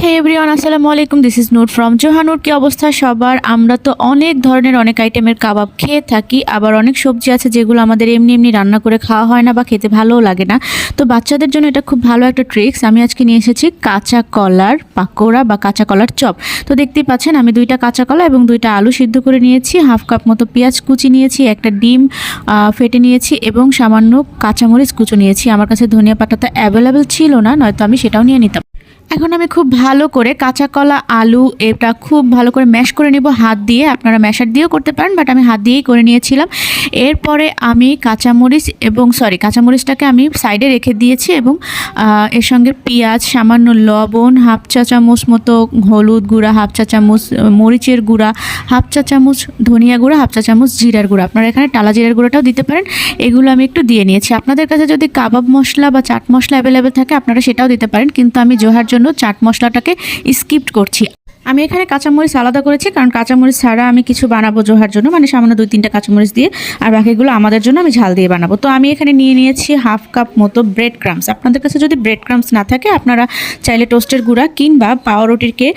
হে everyone, আসসালামু আলাইকুম। This is Noor from Johanur. কি অবস্থা সবার? আমরা তো অনেক ধরনের অনেক আইটেমের কাবাব খেয়ে থাকি, আবার অনেক সবজি আছে যেগুলো আমাদের এমনি এমনি রান্না করে খাওয়া হয় না বা খেতে ভালোও লাগে না। তো বাচ্চাদের জন্য এটা খুব ভালো একটা ট্রিক্স। আমি আজকে নিয়ে এসেছি কাঁচা কলার পাকোড়া বা কাঁচা কলার চপ। তো দেখতেই পাচ্ছেন আমি 2টা কাঁচা কলা এবং 2টা আলু সিদ্ধ করে নিয়েছি, হাফ কাপ মতো পেঁয়াজ কুচি নিয়েছি, একটা ডিম ফেটে নিয়েছি এবং সামান্য কাঁচামরিচ কুচো নিয়েছি। আমার কাছে ধনিয়া পাতাটা অ্যাভেলেবেল ছিল না, নয়তো আমি সেটাও নিয়ে নিতাম। এখন আমি খুব ভালো করে কাঁচা কলা আলু এটা খুব ভালো করে ম্যাশ করে নেব হাত দিয়ে। আপনারা ম্যাশার দিয়েও করতে পারেন, বাট আমি হাত দিয়েই করে নিয়েছিলাম। এরপরে আমি কাঁচামরিচটাকে আমি সাইডে রেখে দিয়েছি এবং এর সঙ্গে পেঁয়াজ, সামান্য লবণ, হাফ চা চামচ মতো হলুদ গুঁড়া, হাফ চা চামচ মরিচের গুঁড়া, হাফ চা চামচ ধনিয়া গুঁড়া, হাফ চা চামচ জিরার গুঁড়া, আপনারা এখানে টালা জিরার গুঁড়াটাও দিতে পারেন। এগুলো আমি একটু দিয়ে নিয়েছি। আপনাদের কাছে যদি কাবাব মশলা বা চাট মশলা অ্যাভেলেবেল থাকে আপনারা সেটাও দিতে পারেন, কিন্তু আমি জোহার জন্য চাট মশলাটাকে স্কিপ করছি। আমি এখানে কাঁচামরিচ আলাদা করেছি, কারণ কাঁচামরিচ ছাড়া আমি কিছু বানাবো জোহার জন্য, মানে সামান্য 2-3টা কাঁচামরিচ দিয়ে, আর বাকিগুলো আমাদের জন্য আমি ঝাল দিয়ে বানাবো। তো আমি এখানে নিয়ে নিয়েছি হাফ কাপ মতো ব্রেড ক্রামস। আপনাদের কাছে যদি ব্রেড ক্রামস না থাকে আপনারা চাইলে টোস্টের গুঁড়া কিংবা পাউরুটিকে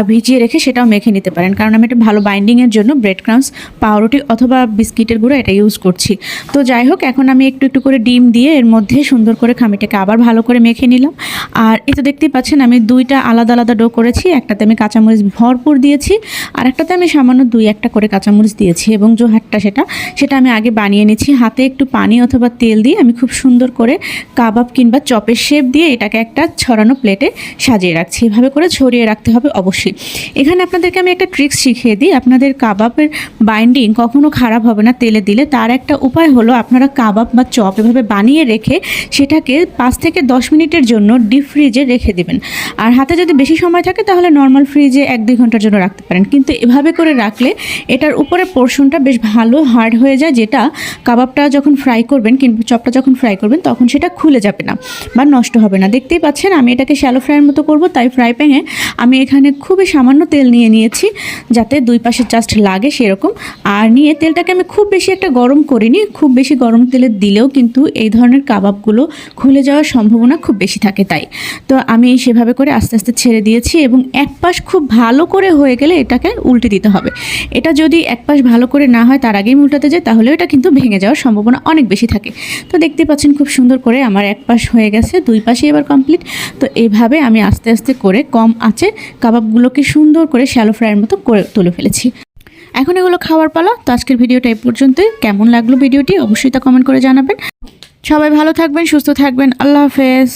ভিজিয়ে রেখে সেটাও মেখে নিতে পারেন, কারণ আমি এটা ভালো বাইন্ডিংয়ের জন্য ব্রেড ক্রামস, পাউরুটি অথবা বিস্কিটের গুঁড়া এটা ইউজ করছি। তো যাই হোক, এখন আমি একটু একটু করে ডিম দিয়ে এর মধ্যে সুন্দর করে খামিটাকে আবার ভালো করে মেখে নিলাম। আর এই তো দেখতেই পাচ্ছেন আমি 2টা আলাদা আলাদা ডো করেছি। একটাতে আমি কাঁচামরিচ ভরপুর দিয়েছি, আর একটাতে আমি সামান্য 2-1টা করে কাঁচামরিচ দিয়েছি এবং জোহারটা সেটা আমি আগে বানিয়ে নিচ্ছি। হাতে একটু পানি অথবা তেল দিয়ে আমি খুব সুন্দর করে কাবাব কিংবা চপের শেপ দিয়ে এটাকে একটা ছড়ানো প্লেটে সাজিয়ে রাখছি। এভাবে করে ছড়িয়ে রাখতে হবে অবশ্যই। এখানে আপনাদেরকে আমি একটা ট্রিক্স শিখিয়ে দিই। আপনাদের কাবাবের বাইন্ডিং কখনো খারাপ হবে না তেলে দিলে। তার একটা উপায় হলো আপনারা কাবাব বা চপ এভাবে বানিয়ে রেখে সেটাকে 5 থেকে 10 মিনিটের জন্য ডিপ ফ্রিজে রেখে দেবেন। আর হাতে যদি বেশি সময় থাকে তাহলে নর্মাল ফ্রিজে 1-2 ঘন্টার জন্য রাখতে পারেন, কিন্তু এভাবে করে রাখলে এটার উপরে পোর্শনটা বেশ ভালো হার্ড হয়ে যায়, যেটা কাবাবটা যখন ফ্রাই করবেন কিংবা চপটা যখন ফ্রাই করবেন তখন সেটা খুলে যাবে না বা নষ্ট হবে না। দেখতেই পাচ্ছেন আমি এটাকে শ্যালো ফ্রাইয়ের মতো করব, তাই ফ্রাই প্যানে আমি এখানে খুবই সামান্য তেল নিয়ে নিয়েছি, যাতে 2 পাশে জাস্ট লাগে সেরকম। আর নিয়ে তেলটাকে আমি খুব বেশি একটা গরম করিনি। খুব বেশি গরম তেলে দিলেও কিন্তু এই ধরনের কাবাবগুলো খুলে যাওয়ার সম্ভাবনা খুব বেশি থাকে, তাই তো আমি সেভাবে করে আস্তে আস্তে ছেড়ে দিয়েছি এবং এক পাশ খুব ভালো করে হয়ে গেলে এটাকে উল্টে দিতে হবে। এটা যদি এক পাশ ভালো করে না হয় তার আগেই উল্টাতে যায় তাহলে এটা কিন্তু ভেঙে যাওয়ার সম্ভাবনা অনেক বেশি থাকে। তো দেখতে পাচ্ছেন খুব সুন্দর করে আমার এক পাশ হয়ে গেছে, 2 পাশে এবার কমপ্লিট। তো এইভাবে আমি আস্তে আস্তে করে কম আঁচে কাবাবগুলোকে সুন্দর করে শ্যালো ফ্রাইয়ের মতো করে তুলে ফেলেছি। এখন এগুলো খাওয়ার পালা। তো আজকের ভিডিওটা এই পর্যন্তই। কেমন লাগলো ভিডিওটি অবশ্যই তা কমেন্ট করে জানাবেন। সবাই ভালো থাকবেন, সুস্থ থাকবেন। আল্লাহ হাফেজ।